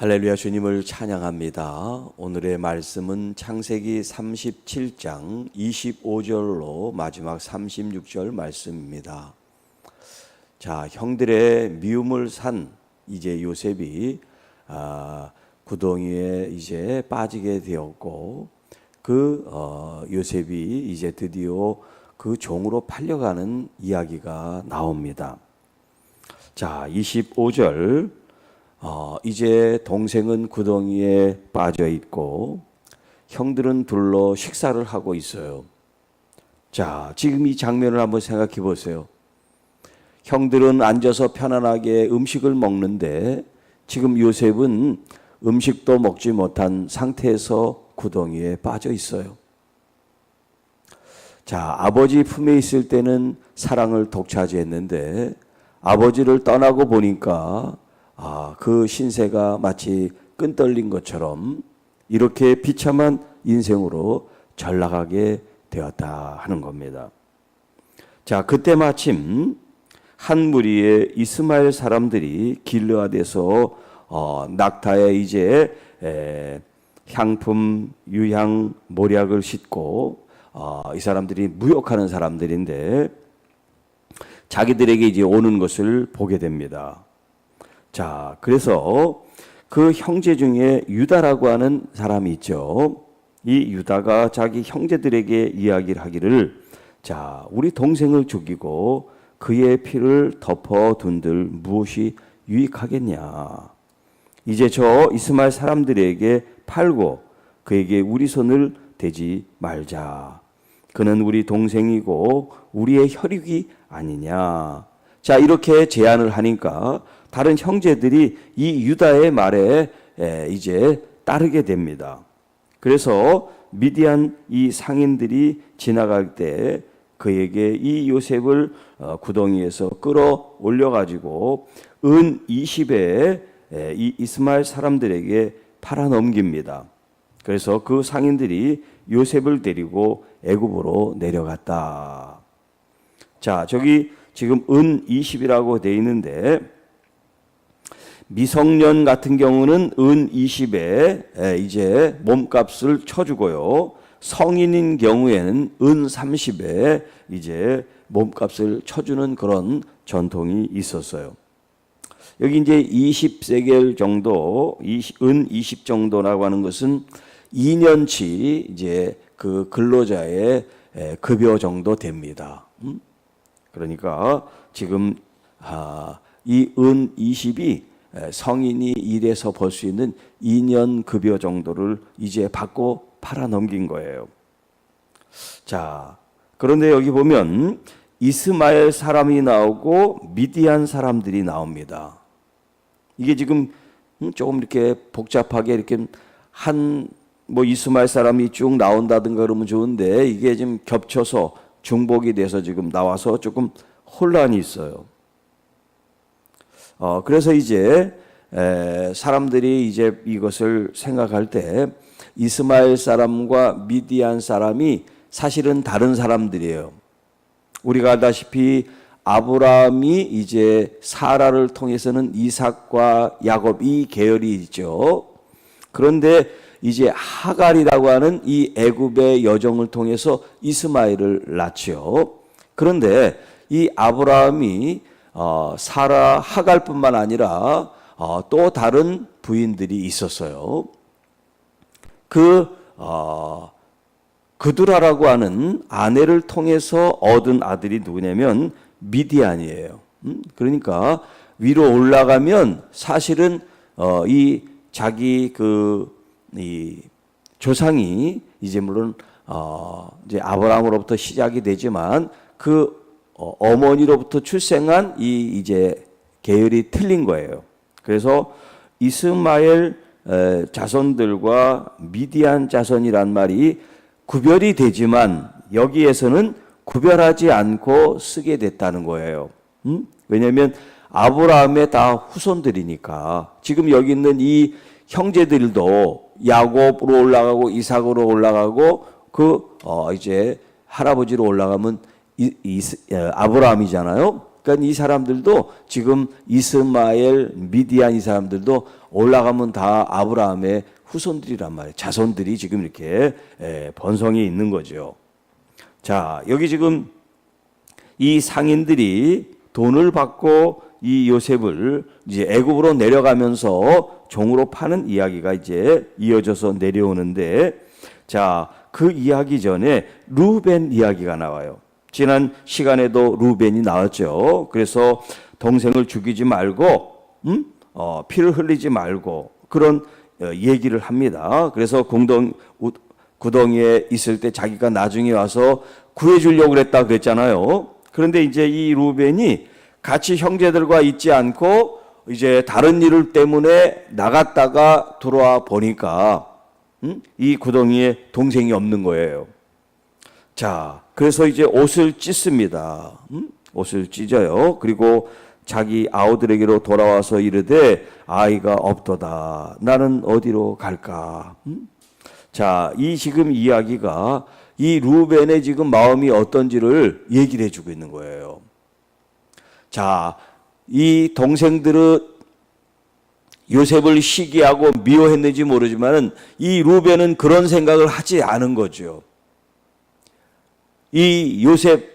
할렐루야, 주님을 찬양합니다. 오늘의 말씀은 창세기 37장 25절로 마지막 36절 말씀입니다. 자, 형들의 미움을 산 이제 요셉이 구덩이에 이제 빠지게 되었고, 요셉이 이제 드디어 그 종으로 팔려가는 이야기가 나옵니다. 자, 25절. 이제 동생은 구덩이에 빠져 있고 형들은 둘러 식사를 하고 있어요. 자, 지금 이 장면을 한번 생각해 보세요. 형들은 앉아서 편안하게 음식을 먹는데 지금 요셉은 음식도 먹지 못한 상태에서 구덩이에 빠져 있어요. 자, 아버지 품에 있을 때는 사랑을 독차지했는데 아버지를 떠나고 보니까 그 신세가 마치 끈떨린 것처럼 이렇게 비참한 인생으로 전락하게 되었다 하는 겁니다. 자, 그때 마침 한 무리의 이스마엘 사람들이 길르앗에서 낙타에 이제 향품, 유향, 모략을 싣고 이 사람들이 무역하는 사람들인데 자기들에게 이제 오는 것을 보게 됩니다. 자, 그래서 그 형제 중에 유다라고 하는 사람이 있죠. 이 유다가 자기 형제들에게 이야기를 하기를, 자, 우리 동생을 죽이고 그의 피를 덮어둔들 무엇이 유익하겠냐. 이제 저 이스마엘 사람들에게 팔고 그에게 우리 손을 대지 말자. 그는 우리 동생이고 우리의 혈육이 아니냐. 자, 이렇게 제안을 하니까 다른 형제들이 이 유다의 말에 이제 따르게 됩니다. 그래서 미디안 이 상인들이 지나갈 때 그에게 이 요셉을 구덩이에서 끌어올려 가지고 은 20에 이 이스마엘 사람들에게 팔아 넘깁니다. 그래서 그 상인들이 요셉을 데리고 애굽으로 내려갔다. 자, 저기 지금 은 20이라고 되어 있는데 미성년 같은 경우는 은 20에 이제 몸값을 쳐주고요. 성인인 경우에는 은 30에 이제 몸값을 쳐주는 그런 전통이 있었어요. 여기 이제 20세겔 정도, 은 20 정도라고 하는 것은 2년치 이제 그 근로자의 급여 정도 됩니다. 그러니까 지금 이 은 20이 성인이 일해서 벌 수 있는 2년 급여 정도를 이제 받고 팔아 넘긴 거예요. 자, 그런데 여기 보면 이스마엘 사람이 나오고 미디안 사람들이 나옵니다. 이게 지금 조금 이렇게 복잡하게 이렇게 이스마엘 사람이 쭉 나온다든가 그러면 좋은데 이게 지금 겹쳐서 중복이 돼서 지금 나와서 조금 혼란이 있어요. 그래서 이제 사람들이 이제 이것을 생각할 때 이스마엘 사람과 미디안 사람이 사실은 다른 사람들이에요. 우리가 알다시피 아브라함이 이제 사라를 통해서는 이삭과 야곱 이 계열이 있죠. 그런데 이제 하갈이라고 하는 이 애굽의 여종을 통해서 이스마엘을 낳죠. 그런데 이 아브라함이 사라 하갈뿐만 아니라 또 다른 부인들이 있었어요. 그두라라고 하는 아내를 통해서 얻은 아들이 누구냐면 미디안이에요. 그러니까 위로 올라가면 사실은 이 자기 이 조상이 이제 물론 이제 아브라함으로부터 시작이 되지만 어머니로부터 출생한 이 이제 계열이 틀린 거예요. 그래서 이스마엘 자손들과 미디안 자손이란 말이 구별이 되지만 여기에서는 구별하지 않고 쓰게 됐다는 거예요. 왜냐하면 아브라함의 다 후손들이니까. 지금 여기 있는 이 형제들도 야곱으로 올라가고 이삭으로 올라가고 이제 할아버지로 올라가면 아브라함이잖아요. 그러니까 이 사람들도 지금 이스마엘, 미디안 이 사람들도 올라가면 다 아브라함의 후손들이란 말이에요. 자손들이 지금 이렇게 번성이 있는 거죠. 자, 여기 지금 이 상인들이 돈을 받고 이 요셉을 이제 애굽으로 내려가면서 종으로 파는 이야기가 이제 이어져서 내려오는데, 자, 그 이야기 전에 루벤 이야기가 나와요. 지난 시간에도 루벤이 나왔죠. 그래서 동생을 죽이지 말고, 피를 흘리지 말고 그런 얘기를 합니다. 그래서 구덩이에 있을 때 자기가 나중에 와서 구해주려고 그랬다 그랬잖아요. 그런데 이제 이 루벤이 같이 형제들과 있지 않고 이제 다른 일 때문에 나갔다가 들어와 보니까 이 구덩이에 동생이 없는 거예요. 자, 그래서 이제 옷을 찢습니다. 옷을 찢어요. 그리고 자기 아우들에게로 돌아와서 이르되 아이가 없도다. 나는 어디로 갈까? 자, 이 지금 이야기가 이 루벤의 지금 마음이 어떤지를 얘기를 해주고 있는 거예요. 자, 이 동생들은 요셉을 시기하고 미워했는지 모르지만 이 루벤은 그런 생각을 하지 않은 거죠. 이 요셉,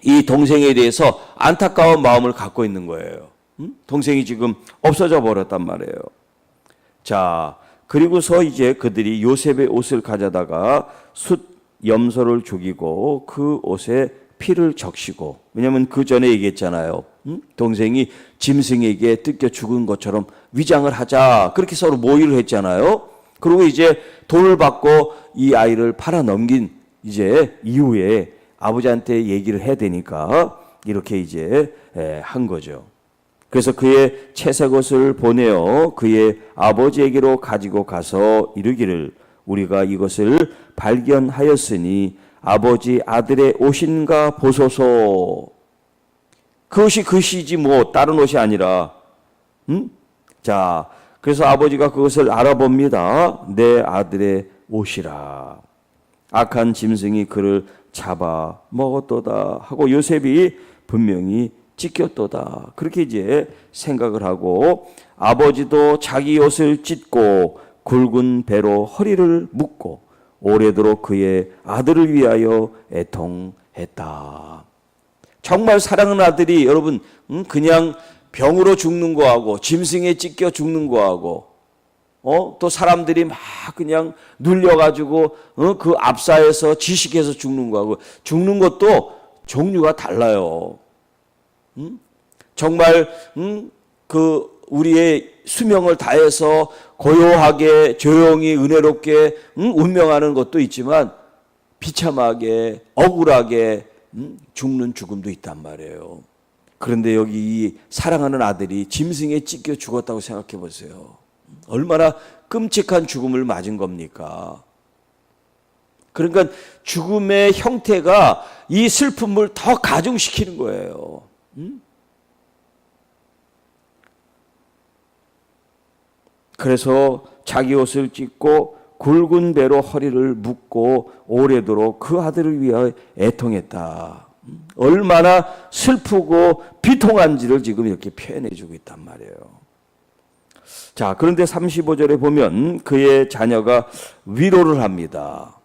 이 동생에 대해서 안타까운 마음을 갖고 있는 거예요. 동생이 지금 없어져 버렸단 말이에요. 자, 그리고서 이제 그들이 요셉의 옷을 가져다가 숫 염소를 죽이고 그 옷에 피를 적시고, 왜냐하면 그 전에 얘기했잖아요. 동생이 짐승에게 뜯겨 죽은 것처럼 위장을 하자, 그렇게 서로 모의를 했잖아요. 그리고 이제 돈을 받고 이 아이를 팔아 넘긴 이제 이후에 아버지한테 얘기를 해야 되니까 이렇게 이제 한 거죠. 그래서 그의 채색 옷을 보내어 그의 아버지에게로 가지고 가서 이르기를 우리가 이것을 발견하였으니 아버지 아들의 옷인가 보소서. 그것이 그 옷이지 뭐 다른 옷이 아니라. 자, 그래서 아버지가 그것을 알아봅니다. 내 아들의 옷이라. 악한 짐승이 그를 잡아 먹었도다 하고 요셉이 분명히 찢겼도다. 그렇게 이제 생각을 하고 아버지도 자기 옷을 찢고 굵은 배로 허리를 묶고 오래도록 그의 아들을 위하여 애통했다. 정말 사랑하는 아들이 여러분 그냥 병으로 죽는 거하고 짐승에 찢겨 죽는 거하고 또 사람들이 막 그냥 눌려가지고 그 압사해서 지식해서 죽는 거하고 죽는 것도 종류가 달라요. 정말 그 우리의 수명을 다해서 고요하게 조용히 은혜롭게 운명하는 것도 있지만 비참하게 억울하게 죽는 죽음도 있단 말이에요. 그런데 여기 이 사랑하는 아들이 짐승에 찢겨 죽었다고 생각해 보세요. 얼마나 끔찍한 죽음을 맞은 겁니까? 그러니까 죽음의 형태가 이 슬픔을 더 가중시키는 거예요. 그래서 자기 옷을 찢고 굵은 배로 허리를 묶고 오래도록 그 아들을 위하여 애통했다. 얼마나 슬프고 비통한지를 지금 이렇게 표현해 주고 있단 말이에요. 자, 그런데 35절에 보면 그의 자녀가 위로를 합니다.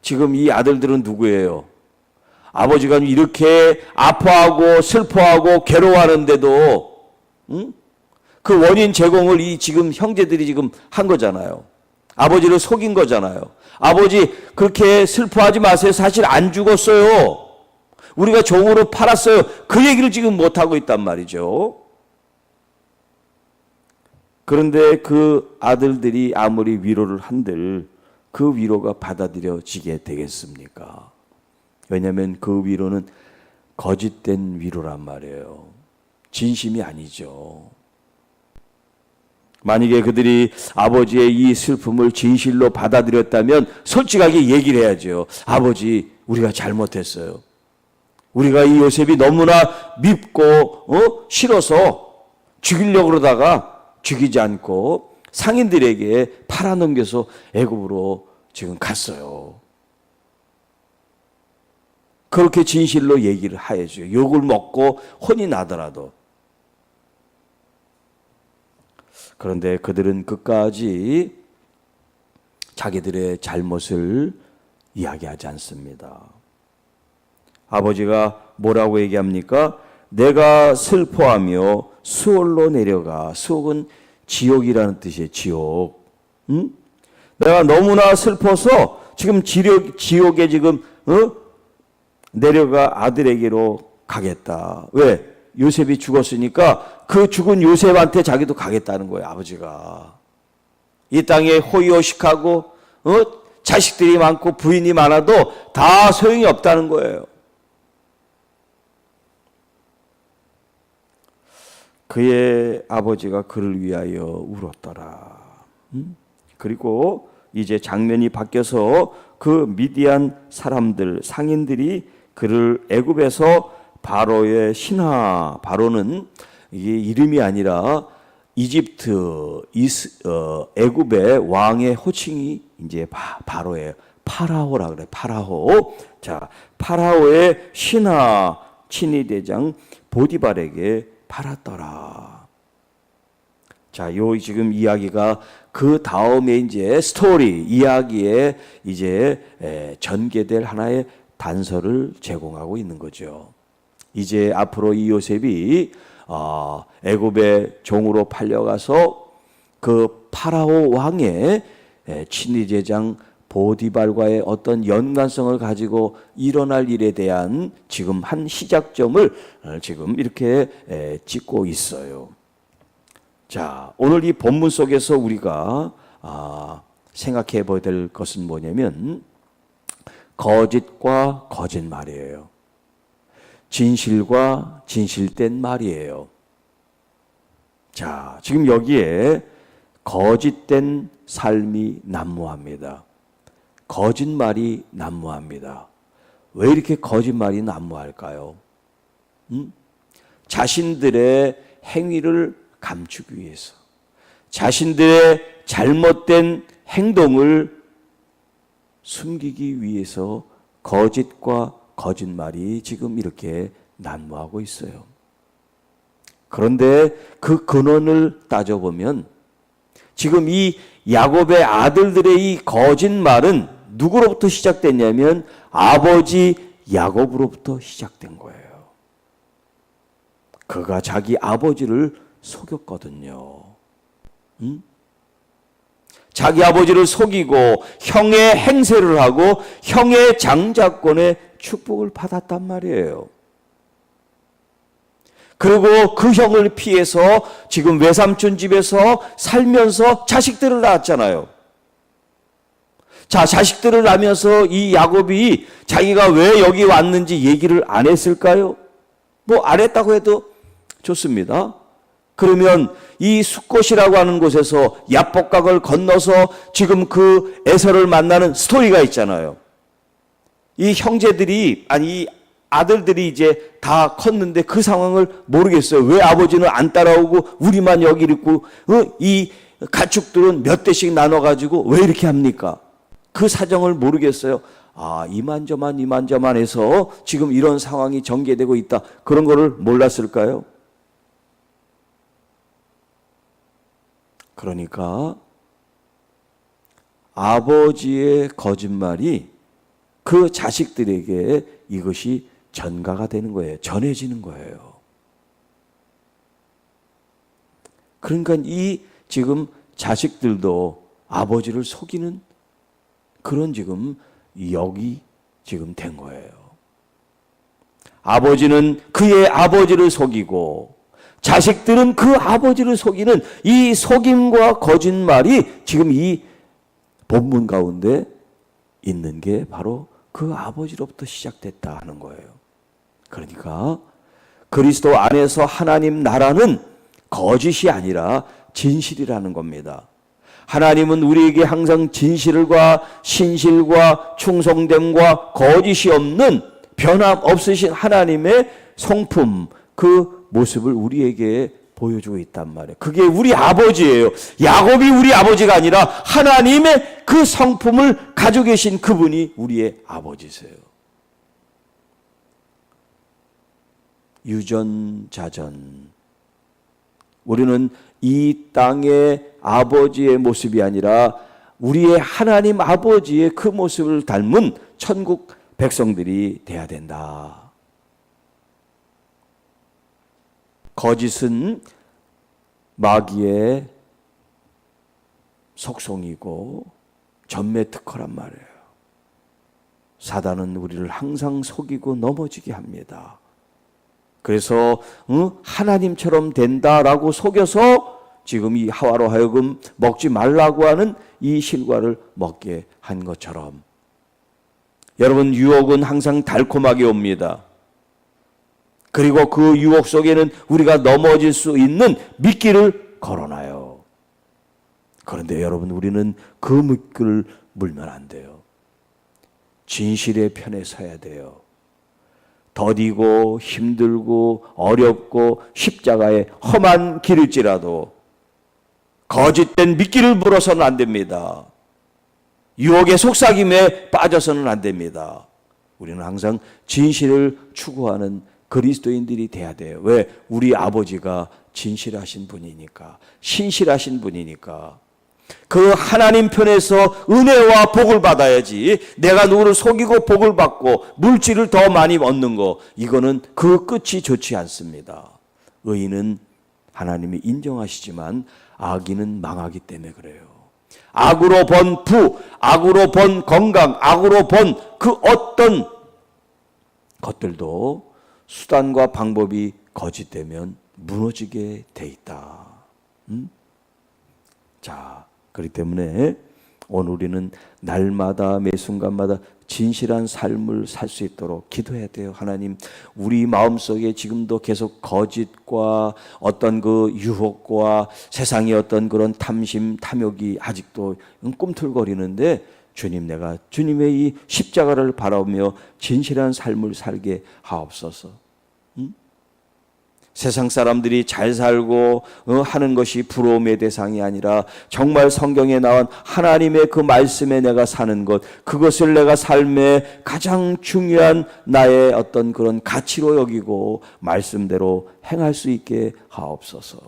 지금 이 아들들은 누구예요? 아버지가 이렇게 아파하고 슬퍼하고 괴로워하는데도 그 원인 제공을 이 지금 형제들이 지금 한 거잖아요. 아버지를 속인 거잖아요. 아버지 그렇게 슬퍼하지 마세요. 사실 안 죽었어요. 우리가 종으로 팔았어요. 그 얘기를 지금 못하고 있단 말이죠. 그런데 그 아들들이 아무리 위로를 한들 그 위로가 받아들여지게 되겠습니까? 왜냐하면 그 위로는 거짓된 위로란 말이에요. 진심이 아니죠. 만약에 그들이 아버지의 이 슬픔을 진실로 받아들였다면 솔직하게 얘기를 해야죠. 아버지, 우리가 잘못했어요. 우리가 이 요셉이 너무나 밉고 싫어서 죽이려고 그러다가 죽이지 않고 상인들에게 팔아넘겨서 애굽으로 지금 갔어요. 그렇게 진실로 얘기를 해줘요. 욕을 먹고 혼이 나더라도. 그런데 그들은 끝까지 자기들의 잘못을 이야기하지 않습니다. 아버지가 뭐라고 얘기합니까? 내가 슬퍼하며 수월로 내려가. 수옥은 지옥이라는 뜻이에요. 지옥. 응? 내가 너무나 슬퍼서 지금 지옥에 지금 내려가 아들에게로 가겠다. 왜? 요셉이 죽었으니까 그 죽은 요셉한테 자기도 가겠다는 거예요. 아버지가. 이 땅에 호의호식하고 자식들이 많고 부인이 많아도 다 소용이 없다는 거예요. 그의 아버지가 그를 위하여 울었더라. 그리고 이제 장면이 바뀌어서 그 미디안 사람들, 상인들이 그를 애굽에서 바로의 신하, 바로는 이게 이름이 아니라 이집트, 애굽의 왕의 호칭이 이제 바로예요. 파라오라 그래. 파라오. 자, 파라오의 신하 친위대장 보디발에게 팔았더라. 자, 요 지금 이야기가 그 다음에 이제 스토리, 이야기에 이제 전개될 하나의 단서를 제공하고 있는 거죠. 이제 앞으로 이 요셉이 애굽의 종으로 팔려가서 그 파라오 왕의 친위대장 보디발과의 어떤 연관성을 가지고 일어날 일에 대한 지금 한 시작점을 지금 이렇게 찍고 있어요. 자, 오늘 이 본문 속에서 우리가 생각해 봐야 될 것은 뭐냐면 거짓과 거짓말이에요. 진실과 진실된 말이에요. 자, 지금 여기에 거짓된 삶이 난무합니다. 거짓말이 난무합니다. 왜 이렇게 거짓말이 난무할까요? 자신들의 행위를 감추기 위해서, 자신들의 잘못된 행동을 숨기기 위해서 거짓과 거짓말이 지금 이렇게 난무하고 있어요. 그런데 그 근원을 따져보면 지금 이 야곱의 아들들의 이 거짓말은 누구로부터 시작됐냐면 아버지 야곱으로부터 시작된 거예요. 그가 자기 아버지를 속였거든요. 자기 아버지를 속이고 형의 행세를 하고 형의 장자권의 축복을 받았단 말이에요. 그리고 그 형을 피해서 지금 외삼촌 집에서 살면서 자식들을 낳았잖아요. 자, 자식들을 낳으면서 이 야곱이 자기가 왜 여기 왔는지 얘기를 안 했을까요? 뭐 안 했다고 해도 좋습니다. 그러면 이 숫곳이라고 하는 곳에서 야복강을 건너서 지금 그 에서를 만나는 스토리가 있잖아요. 이 형제들이, 아니 이 아들들이 이제 다 컸는데 그 상황을 모르겠어요. 왜 아버지는 안 따라오고 우리만 여기 있고 이 가축들은 몇 대씩 나눠가지고 왜 이렇게 합니까? 그 사정을 모르겠어요. 이만저만 해서 지금 이런 상황이 전개되고 있다. 그런 거를 몰랐을까요? 그러니까 아버지의 거짓말이 그 자식들에게 이것이 전가가 되는 거예요. 전해지는 거예요. 그러니까 이 지금 자식들도 아버지를 속이는 그런 지금 역이 지금 된 거예요. 아버지는 그의 아버지를 속이고 자식들은 그 아버지를 속이는 이 속임과 거짓말이 지금 이 본문 가운데 있는 게 바로 그 아버지로부터 시작됐다 하는 거예요. 그러니까 그리스도 안에서 하나님 나라는 거짓이 아니라 진실이라는 겁니다. 하나님은 우리에게 항상 진실과 신실과 충성됨과 거짓이 없는 변함없으신 하나님의 성품, 그 모습을 우리에게 보여주고 있단 말이에요. 그게 우리 아버지예요. 야곱이 우리 아버지가 아니라 하나님의 그 성품을 가지고 계신 그분이 우리의 아버지세요. 유전자전. 우리는 이 땅의 아버지의 모습이 아니라 우리의 하나님 아버지의 그 모습을 닮은 천국 백성들이 돼야 된다. 거짓은 마귀의 속성이고 전매 특허란 말이에요. 사단은 우리를 항상 속이고 넘어지게 합니다. 그래서 하나님처럼 된다라고 속여서 지금 이 하와로 하여금 먹지 말라고 하는 이 실과를 먹게 한 것처럼, 여러분, 유혹은 항상 달콤하게 옵니다. 그리고 그 유혹 속에는 우리가 넘어질 수 있는 미끼를 걸어놔요. 그런데 여러분, 우리는 그 미끼를 물면 안 돼요. 진실의 편에 서야 돼요. 더디고 힘들고 어렵고 십자가의 험한 길일지라도 거짓된 미끼를 물어서는 안 됩니다. 유혹의 속삭임에 빠져서는 안 됩니다. 우리는 항상 진실을 추구하는 그리스도인들이 돼야 돼요. 왜? 우리 아버지가 진실하신 분이니까, 신실하신 분이니까. 그 하나님 편에서 은혜와 복을 받아야지, 내가 누구를 속이고 복을 받고 물질을 더 많이 얻는 거, 이거는 그 끝이 좋지 않습니다. 의인은 하나님이 인정하시지만 악인은 망하기 때문에 그래요. 악으로 번 부, 악으로 번 건강, 악으로 번 그 어떤 것들도 수단과 방법이 거짓되면 무너지게 돼 있다. 자, 그렇기 때문에 오늘 우리는 날마다 매 순간마다 진실한 삶을 살 수 있도록 기도해야 돼요. 하나님, 우리 마음속에 지금도 계속 거짓과 어떤 그 유혹과 세상의 어떤 그런 탐심, 탐욕이 아직도 꿈틀거리는데, 주님, 내가 주님의 이 십자가를 바라보며 진실한 삶을 살게 하옵소서. 세상 사람들이 잘 살고 하는 것이 부러움의 대상이 아니라 정말 성경에 나온 하나님의 그 말씀에 내가 사는 것, 그것을 내가 삶의 가장 중요한 나의 어떤 그런 가치로 여기고 말씀대로 행할 수 있게 하옵소서.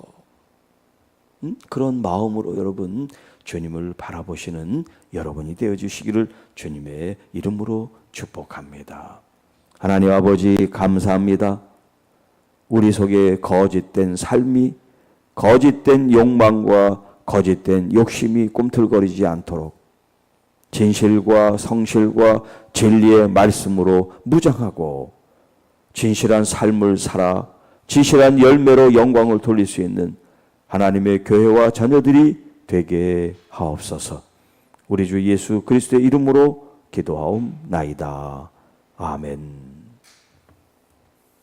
그런 마음으로 여러분 주님을 바라보시는 여러분이 되어주시기를 주님의 이름으로 축복합니다. 하나님 아버지, 감사합니다. 우리 속에 거짓된 삶이, 거짓된 욕망과 거짓된 욕심이 꿈틀거리지 않도록 진실과 성실과 진리의 말씀으로 무장하고 진실한 삶을 살아 진실한 열매로 영광을 돌릴 수 있는 하나님의 교회와 자녀들이 되게 하옵소서. 우리 주 예수 그리스도의 이름으로 기도하옵나이다. 아멘.